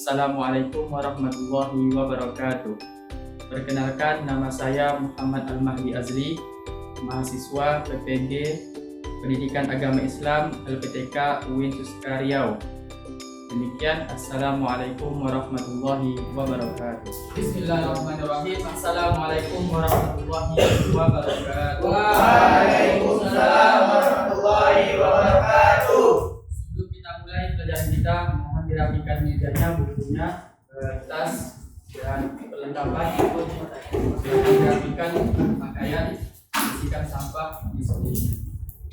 Assalamualaikum warahmatullahi wabarakatuh. Perkenalkan, nama saya Muhammad Al-Mahdi Azli, mahasiswa PPG Pendidikan Agama Islam LPTK UIN Suska Riau. Demikian, Assalamualaikum warahmatullahi wabarakatuh. Bismillahirrahmanirrahim. Assalamualaikum warahmatullahi wabarakatuh. Waalaikumsalam warahmatullahi wabarakatuh. Sebelum kita mulai pelajaran kita, mohon dirapikan mejanya, bukunya, tas dan perlengkapan untuk dirapikan pakaian, bersihkan sampah di sini.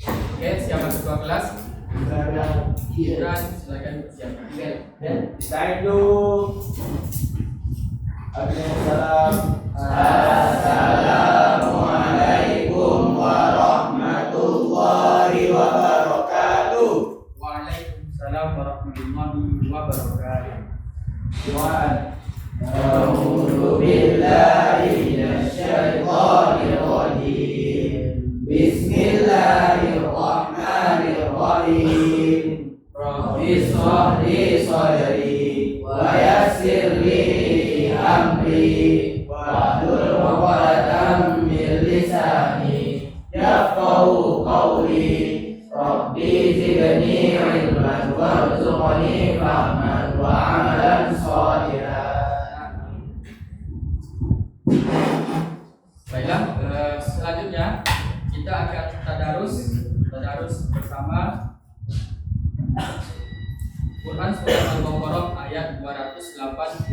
Oke, siapa ketua kelas? Dan silakan persiapkan. Assalamualaikum warahmatullahi wabarakatuh. Waalaikumsalam warahmatullahi wabarakatuh. A'udzu billahi minasyaitonir rajim. Bismillahirrahmanirrahim. Rabbi shrah li sadri wa yassir li amri wahlul 'uqdatam min lisani yafqahu qawli. Rabbi zidni ilman warzuqni fahman wa 'amalan shalihan. Baiklah, selanjutnya kita akan tadarus bersama Quran Surah Al-Baqarah ayat 285.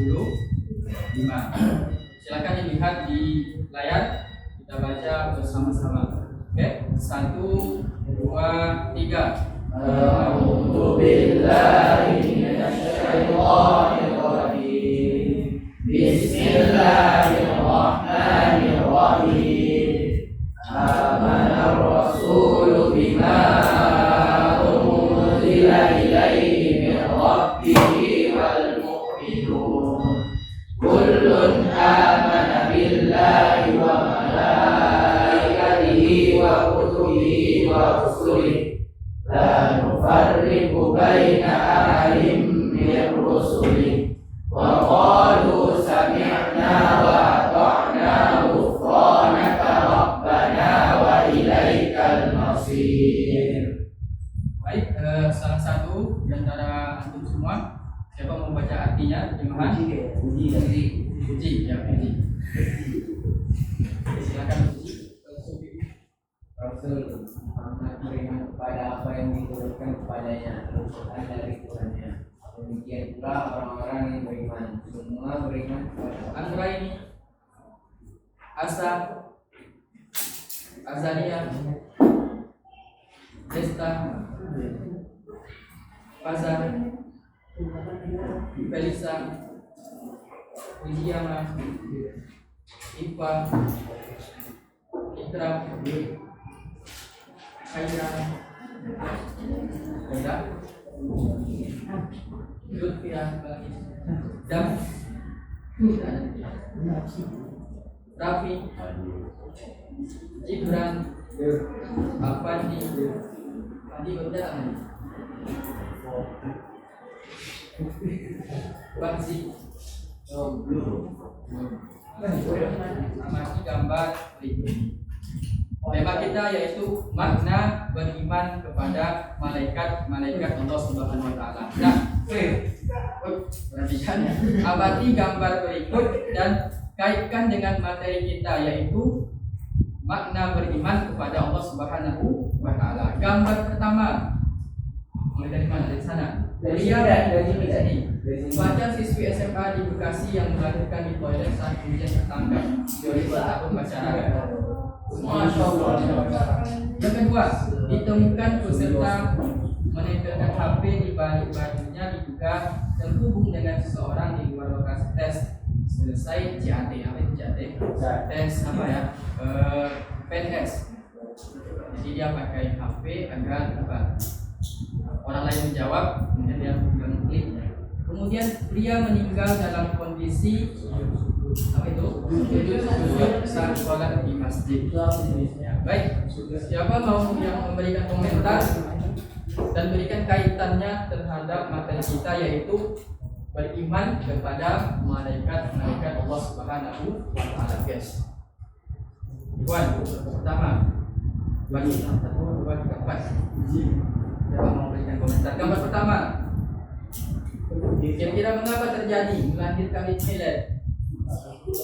Silakan dilihat di layar, kita baca bersama-sama. Oke, 1, 2, 3. A'udzu billahi minasyaitonir rajim. Bismillahirrahmanirrahim. Amanar rasulu bima unzila ilaihi min rabbih wal mu'minun kullun amana billahi wa malaikatihi wa kutubihi wa rusulihi la nufarriqu baina ahadin min rusulihi wa qalu sami'na wa ata'na ghufranaka rabbana wa ilaikal masir. Baik, salah satu di antara antum semua, siapa mau baca artinya? Terjemahan? Puji, ya, puji. Silakan puji. Rasul Muhammad beriman kepada apa yang diturunkan kepadanya, Al-Quran dari Tuhannya. Demikian pula orang-orang yang beriman, semua beriman kepada Antara ini Asa, Azalia, Desta, Pasar, Felisa, Widiama, Ipa, Ikram, Khaira, Khaira, Lutfia, Dam, Rafi, Gibran, Afandi, Andi berbeda kan? Bangsi, amati gambar berikut. Tema kita yaitu makna beriman kepada malaikat Allah Subhanahu wa taala. Nah, perhatikan, amati gambar berikut dan kaitkan dengan materi kita yaitu makna beriman kepada Allah Subhanahu wa taala. Gambar pertama, mulai dari mana? Dari sana. Dari sini. Baca siswi SMA di Bekasi yang melahirkan di toilet saat hujan tertangkap. 2000 tahun masyarakat. Masya Allah. Yang kedua, ditemukan peserta menempelkan HP di balik bajunya diduga terhubung dengan seseorang di luar lokasi tes. Selesai CAT, apa itu CAT? Tes apa ya? PNS. Jadi dia pakai HP agar apa? Orang lain menjawab, kemudian dia mengklik. Kemudian pria meninggal dalam kondisi apa itu? Sujud saat sholat di masjid. Ya, baik. Siapa mau yang memberikan komentar dan berikan kaitannya terhadap materi kita yaitu beriman kepada malaikat-malaikat Allah Subhanahu wa taala, guys. Ikhwan, pertama bagi 1, 2, 3, 4. Siapa mau berikan komentar? Gambar pertama. Kira-kira mengapa terjadi melahirkan Hitler?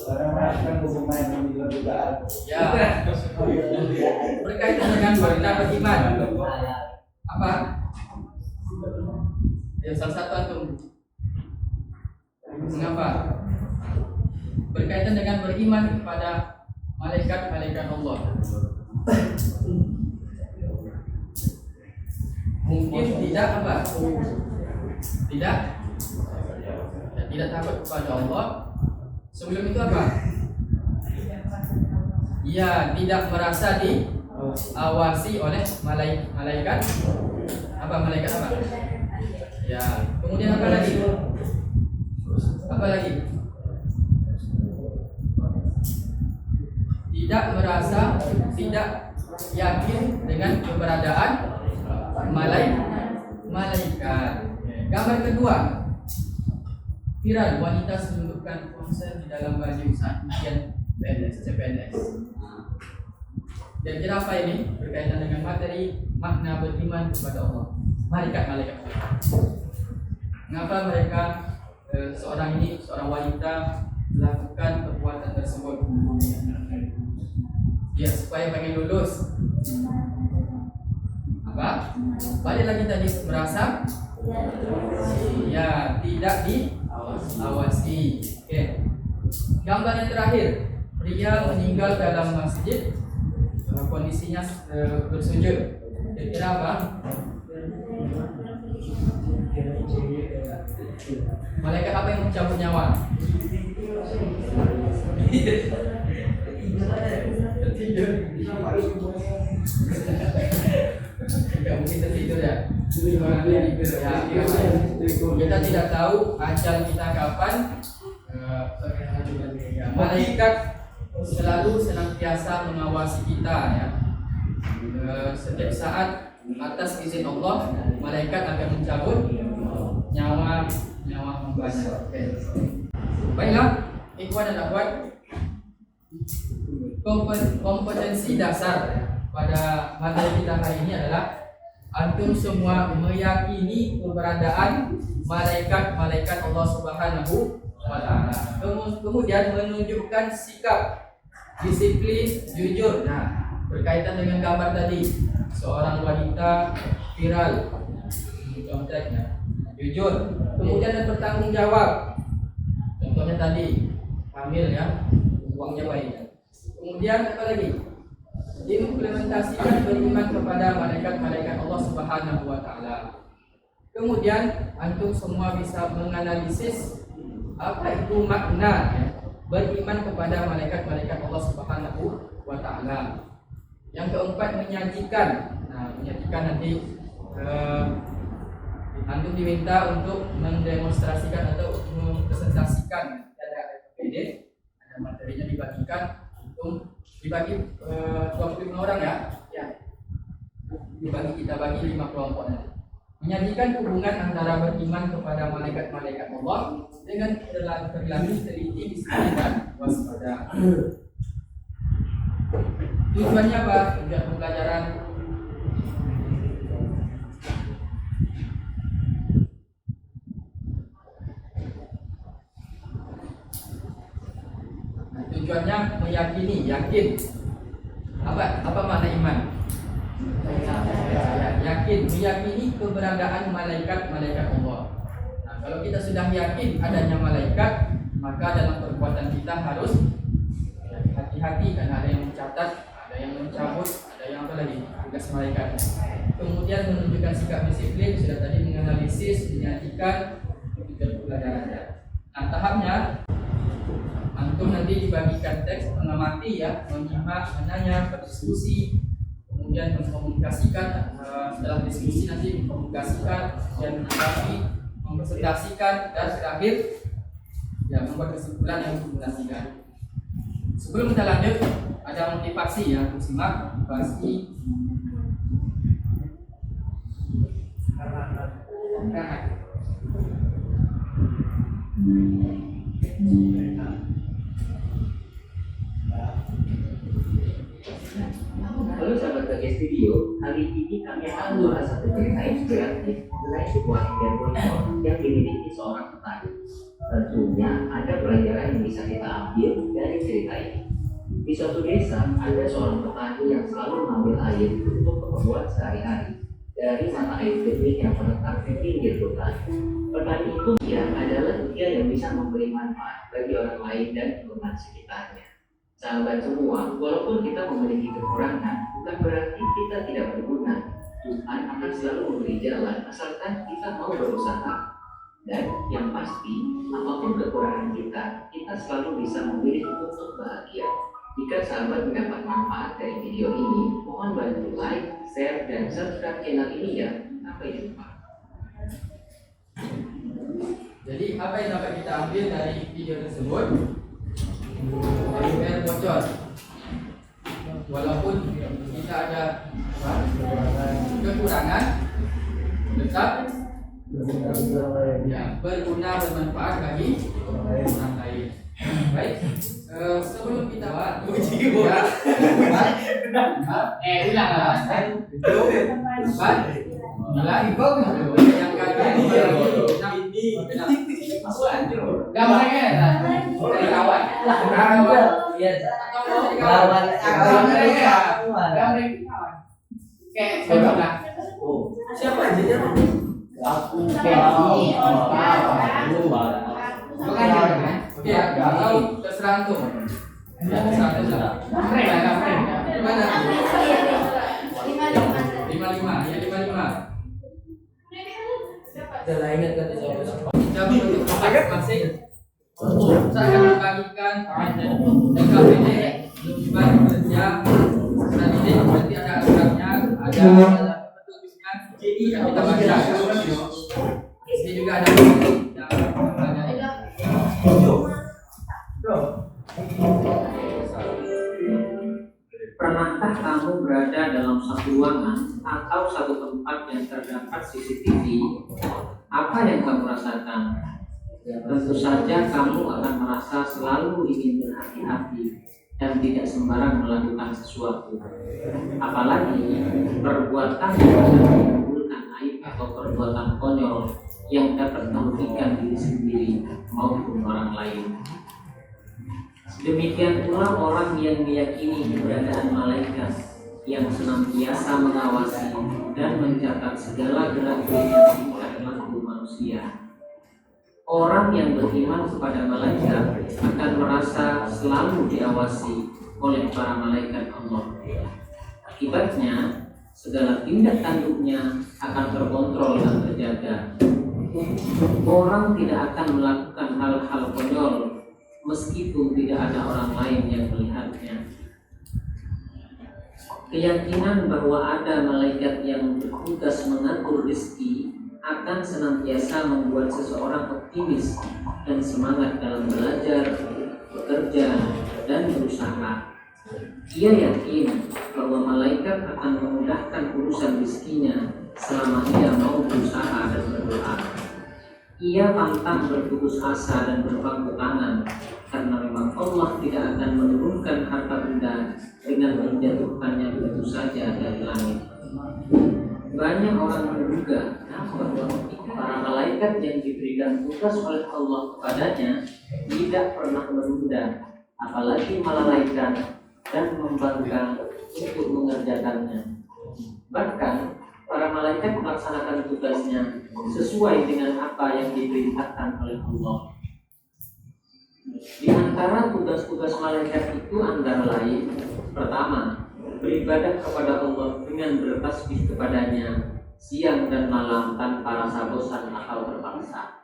Orang merasakan hubungan yang di luar dugaan. Ya, berkaitan dengan wanita beriman. Apa? Ya, salah satu antum. Mengapa? Berkaitan dengan beriman kepada malaikat-malaikat Allah. Mungkin tidak apa? Tidak takut kepada Allah. Sebelum itu apa? Ya, tidak merasa diawasi oleh malaikat. Apa malaikat apa? Ya, kemudian apa lagi? Apa lagi? Tidak merasa, tidak yakin dengan keberadaan malaikat. Gambar kedua, viral wanita selundupkan ponsel di dalam baju saat ujian CPNS. Dan kira apa ini? Berkaitan dengan materi makna beriman kepada Allah, malaikat-malaikat. Mengapa mereka seorang wanita melakukan perbuatan tersebut? Ya, supaya pengen lulus. Apa? Balik lagi tadi, merasa ya tidak diawasi. Oke. Gambar yang terakhir, pria meninggal dalam masjid, kondisinya bersujud. Kira-kira apa? Malaikat apa yang mencabut nyawa? Tertidur. Tidak mungkin tertidur ya. Kita tidak tahu ajal kita kapan. Malaikat selalu senantiasa mengawasi kita ya. Setiap saat atas izin Allah, malaikat akan mencabut nyawa hambanya. Baiklah, ikhwan dan akhwat, kompetensi dasar pada materi kita hari ini adalah antum semua meyakini keberadaan malaikat-malaikat Allah Subhanahu wa taala. Kemudian menunjukkan sikap disiplin jujur. Nah, berkaitan dengan gambar tadi, seorang wanita viral contohnya jujur, kemudian bertanggung jawab. Contohnya tadi hamil ya, uangnya baik. Kemudian apa lagi? Implementasikan beriman kepada malaikat-malaikat Allah Subhanahu wa taala. Kemudian antum semua bisa menganalisis apa itu makna ya, beriman kepada malaikat-malaikat Allah Subhanahu wa taala. Yang keempat, menyajikan. Nah, menyajikan nanti antum diminta untuk mendemonstrasikan atau mempresentasikan. Ada PPD, ada materinya dibagikan, dibagi 25 orang ya. Ya. Kita bagi 5 kelompok nanti. Menyajikan hubungan antara beriman kepada malaikat-malaikat Allah dengan perilaku teliti, disiplin dan waspada. Tujuannya apa? Tujuan pembelajaran tujuannya meyakini, yakin. Apa makna iman? Yakin, meyakini keberadaan malaikat-malaikat Allah. Nah, kalau kita sudah yakin adanya malaikat, maka dalam perbuatan kita harus hati-hati karena ada yang mencatat, ada yang mencabut, ada yang apa lagi? Tugas malaikat. Kemudian menunjukkan sikap disiplin, sudah tadi menganalisis, menyajikan, tujuan pembelajarannya. Nah, tahapnya antum nanti dibagikan teks, mengamati ya, menyimak, menanya, berdiskusi, kemudian mengkomunikasikan, setelah diskusi nanti mengkomunikasikan dan membagi, mempresentasikan, dan terakhir ya membuat kesimpulan yang dipublikasikan. Sebelum kita lanjut, ada motivasi ya, untuk simak motivasi. sebagai studio, hari ini kami akan membahas satu cerita inspiratif mengenai sebuah impian motor yang dimiliki seorang petani. Tentunya ada pelajaran yang bisa kita ambil dari cerita ini. Di suatu desa, ada seorang petani yang selalu mengambil air untuk keperluan sehari-hari dari mata air jernih yang terletak di pinggir hutan. Petani itu adalah dia yang bisa memberi manfaat bagi orang lain dan lingkungan sekitarnya. Sahabat semua, walaupun kita memiliki kekurangan, bukan berarti kita tidak berguna. Tuhan akan selalu memberi jalan asalkan kita mau berusaha. Dan yang pasti, apapun kekurangan kita, kita selalu bisa memilih untuk bahagia. Jika sahabat mendapat manfaat dari video ini, mohon bantu like, share, dan subscribe channel ini ya. Sampai jumpa. Jadi apa yang dapat kita ambil dari video tersebut? Air bocor. Walaupun kita ada kekurangan, tetap berguna, bermanfaat bagi orang lain. Baik, sebelum kita siapa aja Aku Oke, kalau terserah tuh. Ya, terserah. Gimana? 55, ya 55. telah ingat kata siapa? Jam untuk masing-masing. Saya akan membagikan dan KPD dibagi kerja. Dan ini nanti ada aturannya, ada petunjuknya. Jadi kita baca. Ini juga ada Pernahkah kamu berada dalam satu ruangan atau satu tempat yang terdapat CCTV? Apa yang kamu rasakan? Tentu saja kamu akan merasa selalu ingin berhati-hati dan tidak sembarang melakukan sesuatu. Apalagi perbuatan yang dapat menimbulkan aib atau perbuatan konyol yang dapat merugikan diri sendiri maupun orang lain. Demikian pula orang yang meyakini keberadaan malaikat yang senantiasa mengawasi dan mencatat segala gerak-gerik dan tingkah laku manusia. Orang yang beriman kepada malaikat akan merasa selalu diawasi oleh para malaikat Allah. Akibatnya, segala tindak tanduknya akan terkontrol dan terjaga. Orang tidak akan melakukan hal-hal konyol meskipun tidak ada orang lain yang melihatnya. Keyakinan bahwa ada malaikat yang bertugas mengatur rezeki akan senantiasa membuat seseorang optimis dan semangat dalam belajar, bekerja, dan berusaha. Ia yakin bahwa malaikat akan memudahkan urusan rezekinya selama ia mau berusaha dan berdoa. Ia pantang berputus asa dan berpangku tangan karena memang Allah tidak akan menurunkan harta benda dengan menjatuhkannya begitu saja dari langit. Banyak orang menduga bahwa para malaikat yang diberikan tugas oleh Allah kepadanya tidak pernah menunda, apalagi melalaikan dan membangkang untuk mengerjakannya. Bahkan para malaikat melaksanakan tugasnya sesuai dengan apa yang diperintahkan oleh Allah. Di antara tugas-tugas malaikat itu antara lain: pertama, beribadah kepada Allah dengan bertasbih kepadanya siang dan malam tanpa rasa bosan atau terpaksa.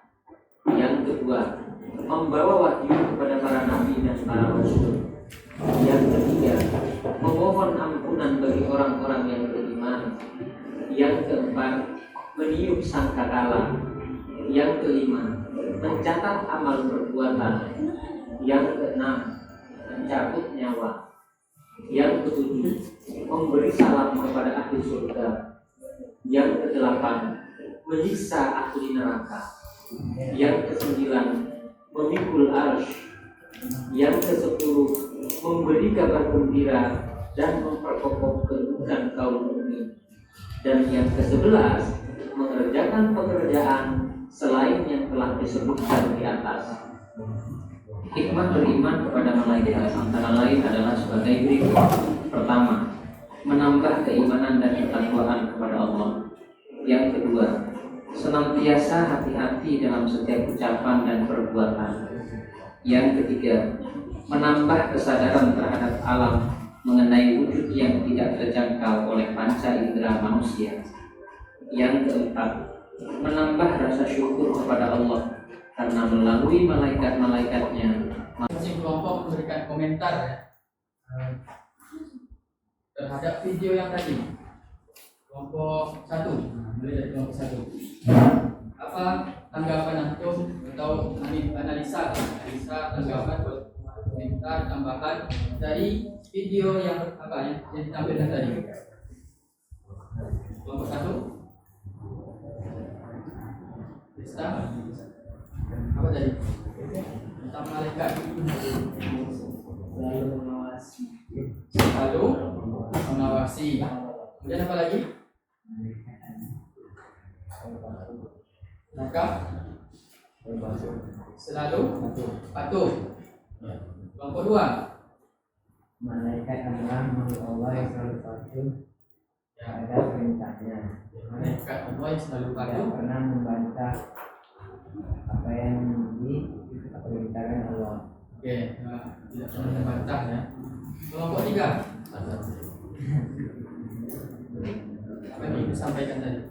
Yang kedua, membawa wahyu kepada para nabi dan para rasul. Yang ketiga, memohon ampunan bagi orang-orang yang beriman. Yang keempat, meniup sangkakala. Yang kelima, mencatat amal perbuatan. Yang keenam, mencabut nyawa. Yang ketujuh, memberi salam kepada ahli surga. Yang kedelapan, menyiksa ahli neraka. Yang kesembilan, memikul arsy. Yang kesepuluh, memberi kabar gembira dan memperkokoh kedudukan kaum mukmin. Dan yang ke-11, mengerjakan pekerjaan selain yang telah disebutkan di atas. Hikmah beriman kepada malaikat antara lain adalah sebagai berikut. Pertama, menambah keimanan dan ketakwaan kepada Allah. Yang kedua, senantiasa hati-hati dalam setiap ucapan dan perbuatan. Yang ketiga, menambah kesadaran terhadap alam mengenai wujud yang tidak terjangkau oleh panca indera manusia. Yang keempat, menambah rasa syukur kepada Allah karena melalui malaikat-malaikatnya. Masing kelompok memberikan komentar ya, terhadap video yang tadi. Kelompok 1, mulai dari kelompok 1. Apa tanggapan antum atau analisa tanggapan komentar tambahan dari video yang ditampilkan tadi? Kelompok 1. Bisa? Apa tadi? Tentang malaikat. Lalu mengawasi. Kemudian apa lagi? Maka selalu patuh. Kelompok 2. Malaikat adalah makhluk Allah yang selalu patuh pada perintahnya. Malaikat Allah yang selalu Tidak patuh. pernah membantah apa yang diperintahkan Allah. Oke, tidak pernah membantah ya. Kelompok 3. Apa yang disampaikan tadi?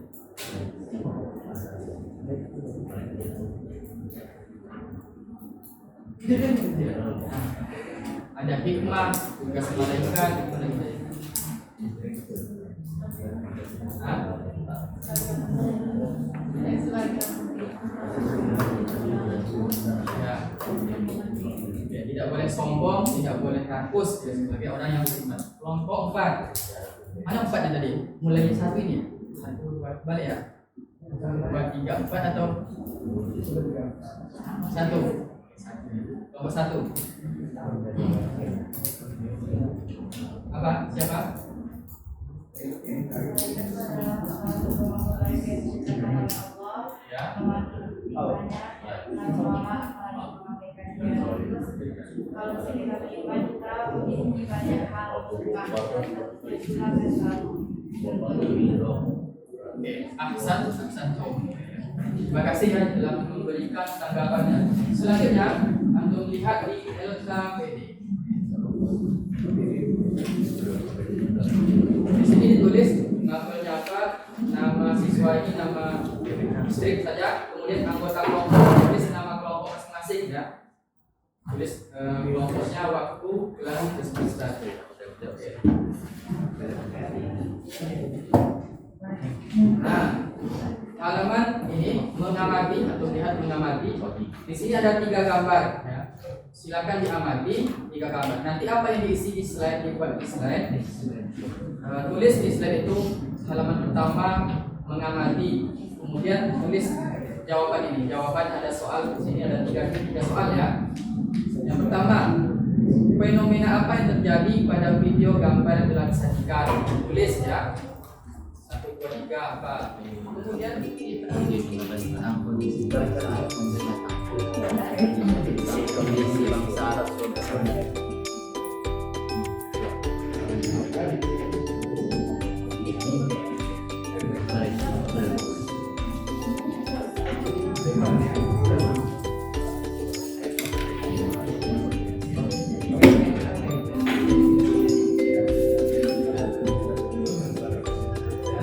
Ada hikmah, tugas malaikat, ya, tidak boleh sombong, tidak boleh rakus ya, sebagai orang yang beriman. Kelompok 4. Mana 4 yang tadi? Mulainya 1 ini ya? 1, 2, balik ya? 2, 3, 4 atau 1? Kelompok 1. Apa? Siapa? Ya. Kalau kita beriman kita memiliki banyak hal Ahsan terima kasih ya telah memberikan tanggapannya. Selanjutnya antum lihat di LKPD. Di sini ditulis namanya apa, nama siswa ini, nama distrik saja, kemudian anggota kelompok tulis nama kelompok masing-masing ya. Tulis kelompoknya, waktu, kelas, dan semester. Nah, halaman ini mengamati atau lihat mengamati. Di sini ada 3 gambar ya. Silakan diamati 3 gambar. Nanti apa yang diisi di slide, dibuat di slide. Tulis di slide itu halaman pertama mengamati. Kemudian tulis jawaban ini. Jawaban ada soal di sini, ada 3 soal ya. Yang pertama, fenomena apa yang terjadi pada video gambar yang telah disajikan? Tulis ya. 1, 2, 3 apa? Kemudian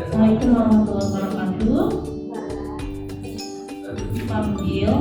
Assalamualaikum warahmatullahi wabarakatuh. Panggil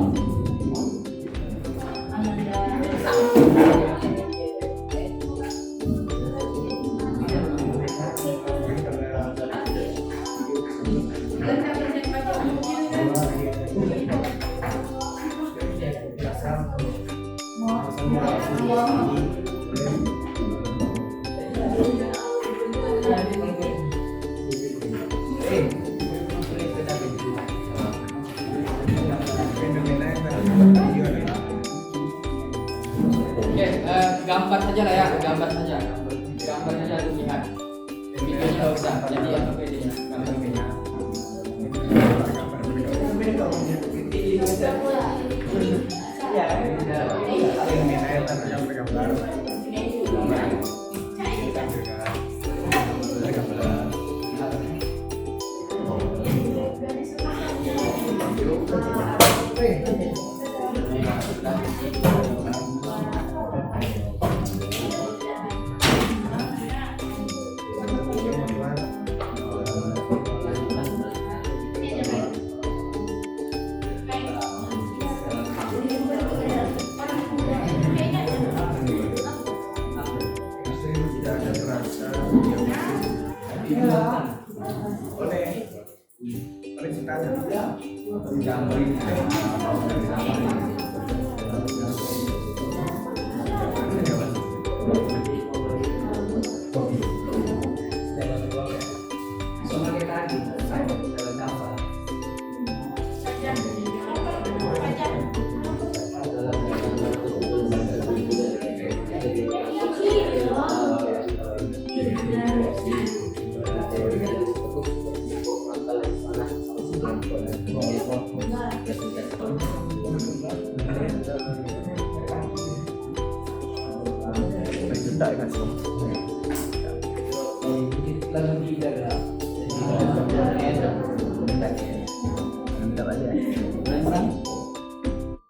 gambar saja lah ya, gambar saja. Gambar gambarnya aku lihat. Videonya nggak usah, jadi apa bedanya? Gambar beda.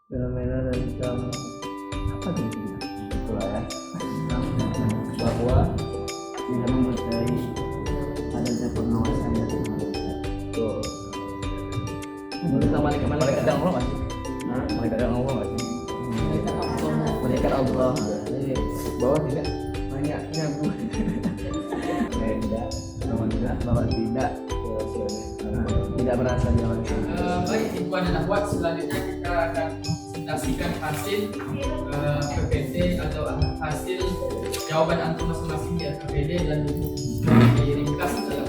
Fenomena tentang apa tuh? Itulah ya, bahwa tidak mempercayai adanya pengawasan dari manusia. Tuh. Tentang malaikat yang Allah masih. Malaikat yang Allah masih. Malaikat Allah. Jadi bahwa tidak banyaknya bu. Bahwa tidak merasa diawasi. Baik, itu adalah buat selanjutnya kita akan presentasikan hasil PPT atau hasil jawaban antum masing-masing di PPT dan diringkas dalam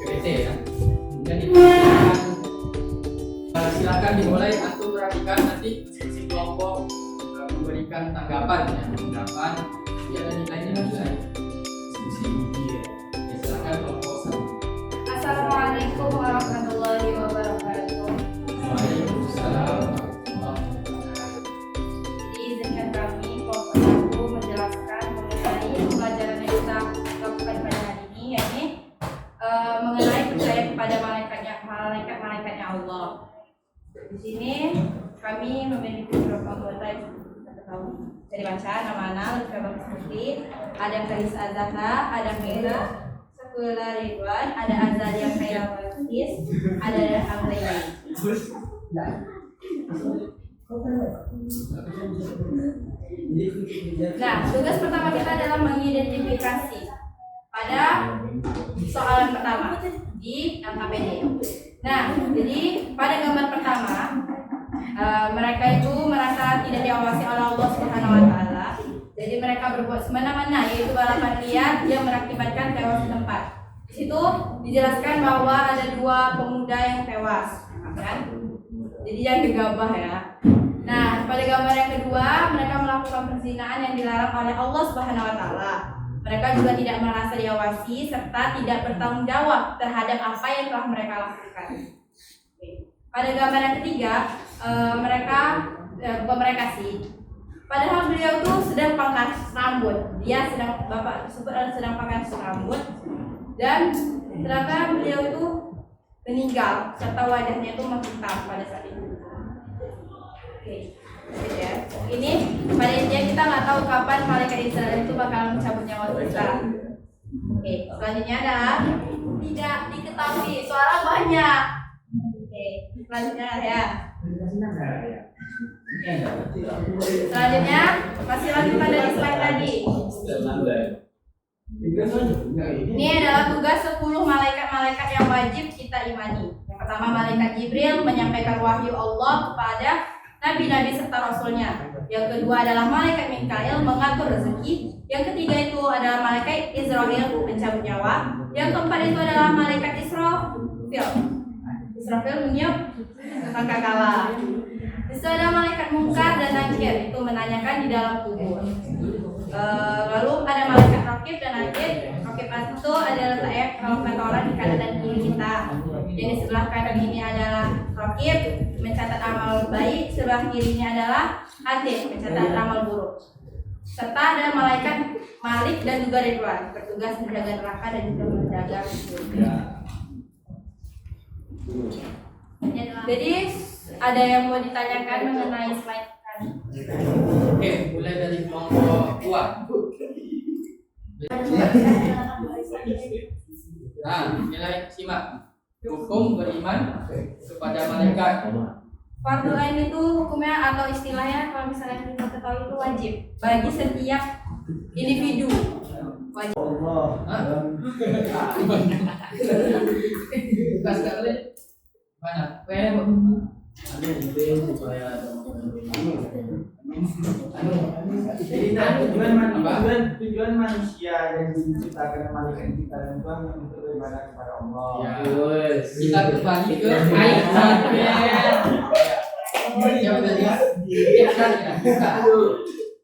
PPT ya. Dan itu silakan dimulai, antum perhatikan nanti masing-masing kelompok memberikan tanggapan ya, tanggapan ya, dan nilainya nilai diskusi. Ya, silakan kelompok satu. Assalamualaikum warahmatullahi wabarakatuh. Waalaikumsalam. Izinkan kami kelompok satu menjelaskan mengenai pelajaran yang kita lakukan pada hari ini, yakni mengenai percaya kepada malaikat-malaikatnya Allah. Di sini kami memiliki beberapa anggota yang kita tahu dari bacaan nama-nama lebih seperti ada Kalis Azahra, ada Mira Sekula Ridwan, ada Azalia Khairul Wafis, ada Hamzah. Nah, tugas pertama kita adalah mengidentifikasi pada soalan pertama di LKPD. Nah, jadi pada gambar pertama mereka itu merasa tidak diawasi oleh Allah Subhanahu wa Ta'ala. Jadi mereka berbuat semena-mena, yaitu balapan liar yang mengakibatkan tewas di tempat. Di situ dijelaskan bahwa ada 2 pemuda yang tewas, kan? Jadi yang gegabah ya. Nah, pada gambar yang kedua, mereka melakukan perzinahan yang dilarang oleh Allah Subhanahu wa Ta'ala. Mereka juga tidak merasa diawasi serta tidak bertanggung jawab terhadap apa yang telah mereka lakukan. Pada gambar yang ketiga, padahal beliau tuh sedang pangkas rambut. Bapak tersebut sedang pangkas rambut, dan ternyata beliau itu meninggal serta wajahnya itu menghitam pada saat itu. Oke, gitu ya. Ini pada intinya kita nggak tahu kapan malaikat Israel itu bakal mencabut nyawa kita. Oke, selanjutnya adalah tidak diketahui, suara banyak. Oke, selanjutnya ya. Selanjutnya masih lanjutan dari slide tadi. Ini adalah tugas 10 malaikat-malaikat yang wajib kita imani. Yang pertama, malaikat Jibril menyampaikan wahyu Allah kepada nabi-nabi serta rasulnya. Yang kedua adalah malaikat Mikail mengatur rezeki. Yang ketiga itu adalah malaikat Israfil mencabut nyawa. Yang keempat itu adalah malaikat Israfil meniup sangkakala. Itu ada malaikat Munkar dan Nakir, itu menanyakan di dalam kubur. Lalu ada malaikat Rakib dan Ini sebelah kanan ini adalah raqib, mencatat amal baik, sebelah kirinya adalah atid, mencatat amal buruk. Serta ada malaikat Malik dan juga Ridwan, bertugas menjaga neraka dan juga menjaga surga. Jadi ada yang mau ditanyakan mengenai slide tadi? Oke, mulai dari kelompok 2. Nah, nilai simak. Hukum beriman kepada malaikat. Fardu ain itu hukumnya atau istilahnya kalau misalnya kita ketahui itu wajib bagi setiap individu. Wajib. Allah Hah? Kasih tak boleh? Mana? Jadi tujuan manusia yang diciptakan malaikat kita itu untuk beribadah kepada Allah. Ya, kita kembali ke ayat.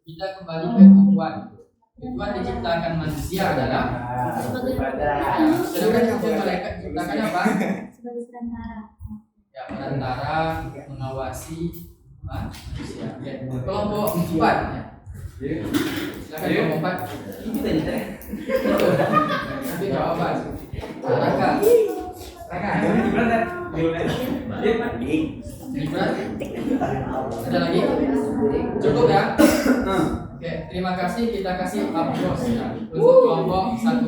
Kita kembali ke tujuan. Tujuan diciptakan manusia adalah sedangkan tujuan malaikat diciptakan apa? Ya, perantara mengawasi manusia. Ya, kelompok 4 ya. Silakan kelompok 4. Nanti jawaban. Raka. Gibran. Ada lagi? Cukup ya? Oke, terima kasih. Kita kasih aplaus ya untuk kelompok 1.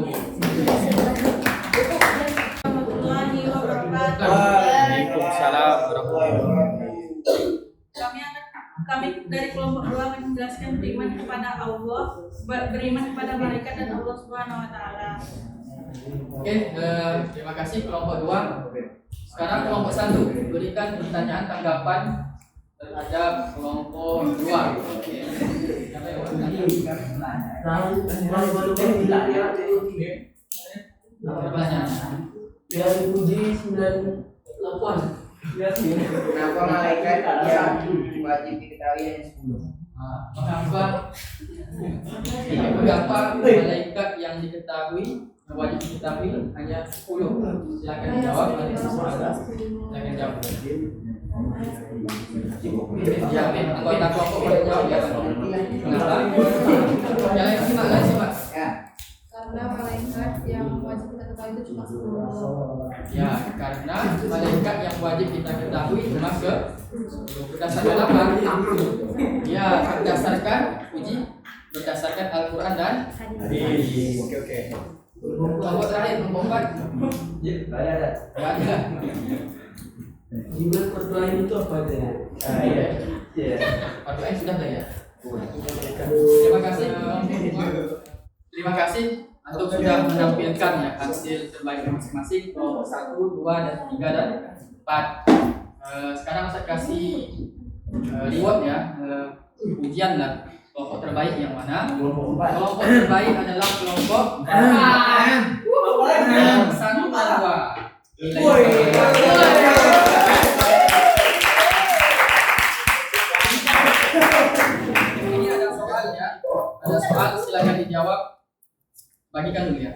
Warahmatullahi wabarakatuh. Waalaikumsalam warahmatullahi wabarakatuh. Kami dari kelompok 2 menjelaskan beriman kepada Allah, beriman kepada malaikat dan Allah Subhanahu wa taala. Oke, terima kasih kelompok 2. Sekarang kelompok 1 berikan pertanyaan tanggapan terhadap kelompok 2. Siapa yang mau bertanya? Pertanyaan. Dari puji 98. Kenapa malaikat yang wajib diketahui hanya 10? Mengapa malaikat yang diketahui wajib diketahui hanya 10? Silakan dijawab. Silakan jawab. Ya, anggota kelompok boleh jawab ya. Kenapa? Yang simak. Karena malaikat yang wajib kita ketahui itu cuma 10. Ya, karena malaikat yang wajib kita ketahui cuma 10. Berdasarkan apa? Ya, berdasarkan berdasarkan Al-Quran dan hadis. Oke. Kelompok terakhir, kelompok 4. Ya, ada. Gimana perdoaan itu apa aja? Iya. Perdoaan sudah ada ya? Terima kasih. Terima kasih untuk sudah menampilkan ya hasil terbaik masing-masing kelompok 1, 2, dan 3 dan 4. Sekarang saya kasih reward ya, ujian lah kelompok terbaik yang mana? Kelompok terbaik adalah kelompok 1 dan 2. Ini ada soal ya, ada soal silakan dijawab. Bagikan dulu ya.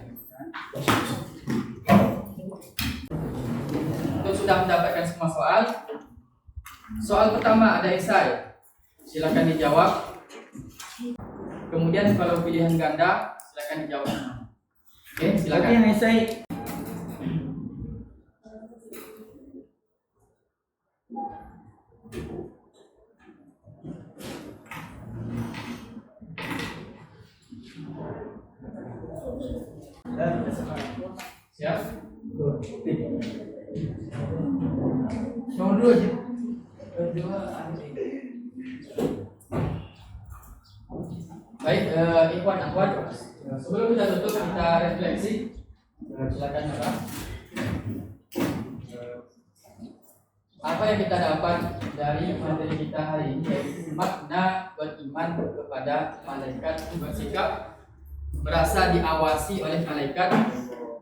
Untuk sudah mendapatkan semua soal. Soal pertama ada esai. Silakan dijawab. Kemudian kalau pilihan ganda silakan dijawab. Oke, silakan. Yang esai. Siap? Nomor 2 aja. Baik, Ikhwan Akhwat, sebelum kita tutup kita refleksi. Silakan apa? Apa yang kita dapat dari materi kita hari ini yaitu makna beriman kepada malaikat bersikap merasa diawasi oleh malaikat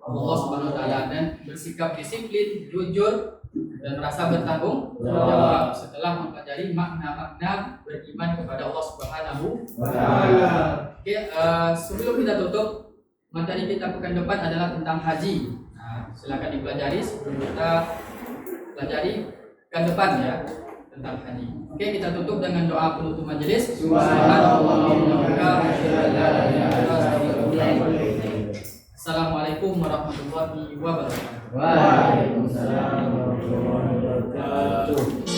Allah Subhanahu wa taala dan bersikap disiplin, jujur dan merasa bertanggung jawab setelah mempelajari makna-makna beriman kepada Allah Subhanahu wa taala. Oke, sebelum kita tutup, materi kita pekan depan adalah tentang haji. Nah, silakan dipelajari sebelum kita pelajari ke depan ya tentang haji. Oke, kita tutup dengan doa penutup majelis. Assalamualaikum warahmatullahi wabarakatuh. Waalaikumsalam warahmatullahi wabarakatuh.